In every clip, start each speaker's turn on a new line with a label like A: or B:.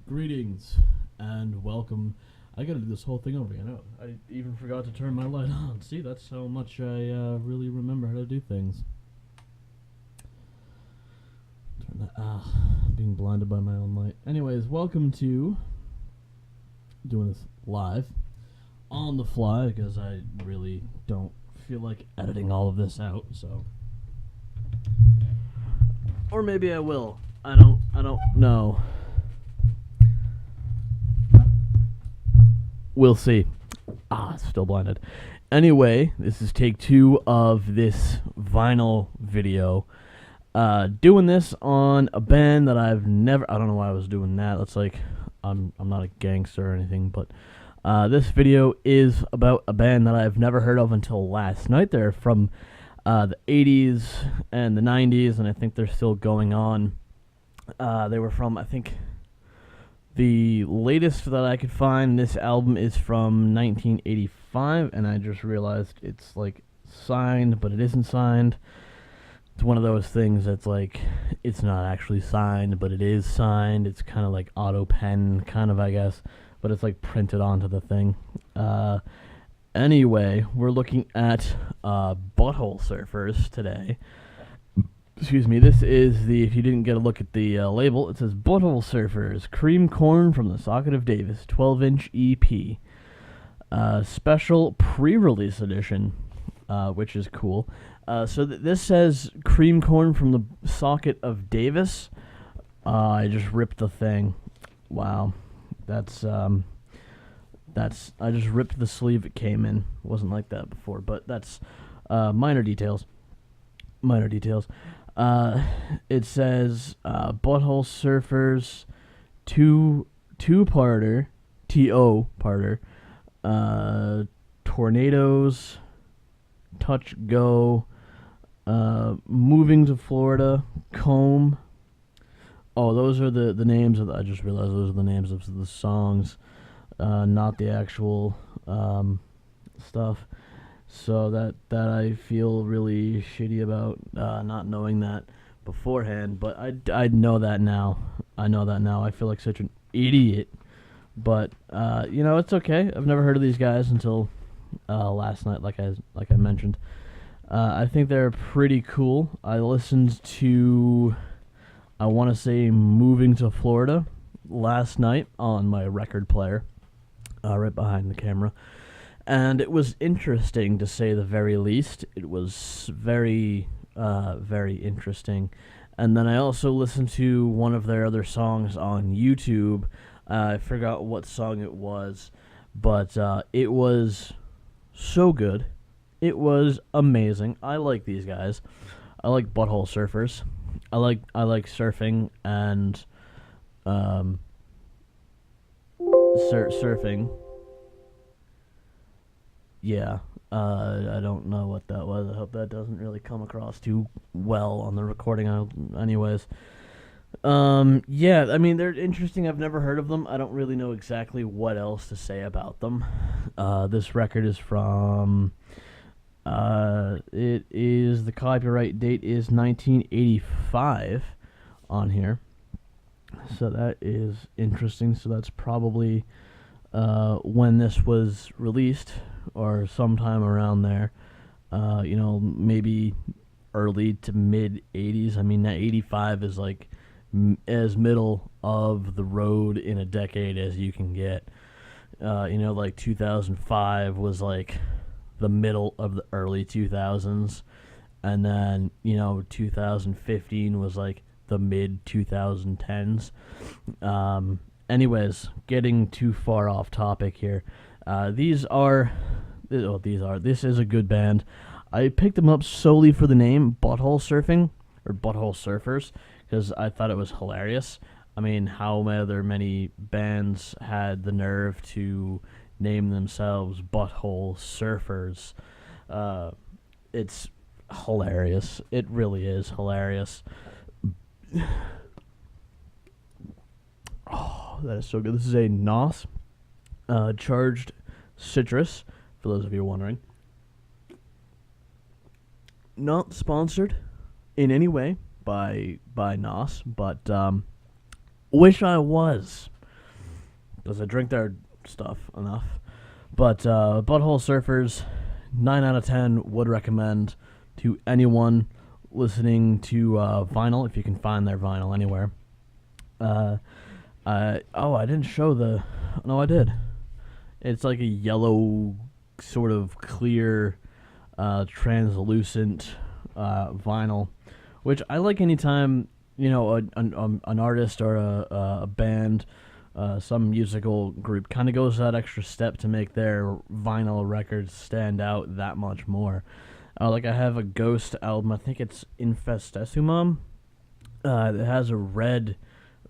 A: Greetings and welcome. I gotta do this whole thing over again. Oh, I even forgot to turn my light on. See, that's how much I really remember how to do things. Turn that. Being blinded by my own light. Anyways, welcome to doing this live on the fly because I really don't feel like editing all of this out. So, or maybe I will. I don't know. We'll see. Still blinded. Anyway, this is take 2 of this vinyl video. Doing this on a band that I've never... I don't know why I was doing that. That's like... I'm not a gangster or anything, but... this video is about a band that I've never heard of until last night. They're from the 80s and the 90s, and I think they're still going on. They were from, I think... The latest that I could find, this album is from 1985, and I just realized it's, like, signed, but it isn't signed. It's one of those things that's, like, it's not actually signed, but it is signed. It's kind of like auto pen, kind of, I guess, but it's, like, printed onto the thing. Anyway, we're looking at Butthole Surfers today. Excuse me, this is the, if you didn't get a look at the label, it says Butthole Surfers, Cream Corn from the Socket of Davis, 12-inch EP. Special pre-release edition, which is cool. So this says Cream Corn from the Socket of Davis. I just ripped the thing. Wow. That's, I just ripped the sleeve it came in. It wasn't like that before, but that's minor details. Minor details. It says Butthole Surfers two-parter, T-O-parter, Tornadoes, Touch Go, Moving to Florida, Comb. Oh, those are the names of I just realized those are the names of the songs, not the actual stuff. So that I feel really shitty about not knowing that beforehand, but I know that now. I know that now. I feel like such an idiot, but it's okay. I've never heard of these guys until last night, like I mentioned. I think they're pretty cool. I listened to, I want to say, Moving to Florida last night on my record player, right behind the camera. And it was interesting, to say the very least. It was very, very interesting. And then I also listened to one of their other songs on YouTube. I forgot what song it was, but it was so good. It was amazing. I like these guys. I like Butthole Surfers. I like surfing and surfing. Yeah, I don't know what that was. I hope that doesn't really come across too well on the recording. Anyways, yeah, I mean, they're interesting. I've never heard of them. I don't really know exactly what else to say about them. This record is from, the copyright date is 1985 on here. So that is interesting. So that's probably when this was released, or sometime around there, maybe early to mid 80s. I mean, that 85 is like as middle of the road in a decade as you can get. Like 2005 was like the middle of the early 2000s, and then 2015 was like the mid 2010s. Anyways, getting too far off topic here. This is a good band. I picked them up solely for the name Butthole Surfing, or Butthole Surfers, because I thought it was hilarious. I mean, how many bands had the nerve to name themselves Butthole Surfers? It's hilarious. It really is hilarious. Oh, that is so good. This is a NOS charged citrus, for those of you wondering. Not sponsored in any way by NOS, but wish I was. because I drink their stuff enough. But Butthole Surfers, 9 out of 10 would recommend to anyone listening to vinyl, if you can find their vinyl anywhere. I didn't show the... No, I did. It's like a yellow, sort of clear, translucent vinyl, which I like anytime, you know, an artist or a band, some musical group kind of goes that extra step to make their vinyl records stand out that much more. Like I have a Ghost album, I think it's Infestesumam. It has a red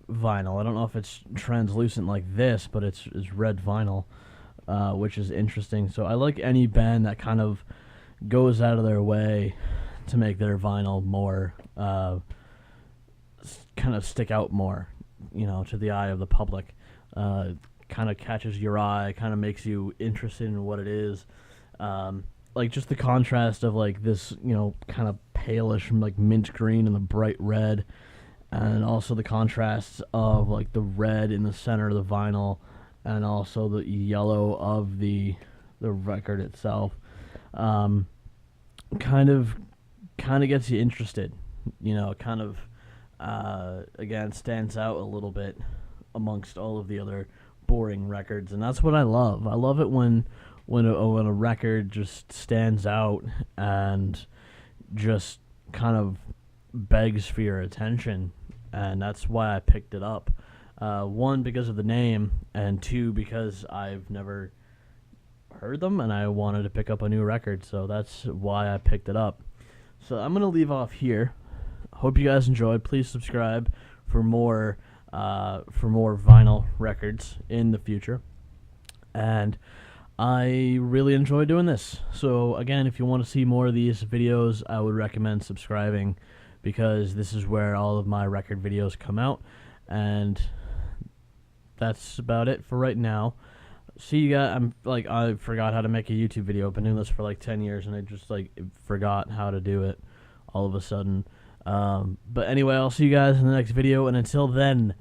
A: vinyl. I don't know if it's translucent like this, but it's red vinyl, which is interesting. So I like any band that kind of goes out of their way to make their vinyl more, kind of stick out more, you know, to the eye of the public. Kind of catches your eye, kind of makes you interested in what it is. Like just the contrast of like this, you know, kind of palish like mint green and the bright red, and also the contrasts of like the red in the center of the vinyl, and also the yellow of the record itself. Kind of gets you interested, you know. Kind of again stands out a little bit amongst all of the other boring records, and that's what I love. I love it when a record just stands out and just kind of begs for your attention, and that's why I picked it up. One, because of the name, and two, because I've never heard them and I wanted to pick up a new record, so that's why I picked it up. So I'm gonna leave off here. Hope you guys enjoyed. Please subscribe for more vinyl records in the future, and I really enjoy doing this. So again, if you want to see more of these videos, I would recommend subscribing, because this is where all of my record videos come out. And that's about it for right now. See you guys. I forgot how to make a YouTube video. I've been doing this for like 10 years and I just forgot how to do it all of a sudden. But anyway, I'll see you guys in the next video, and until then,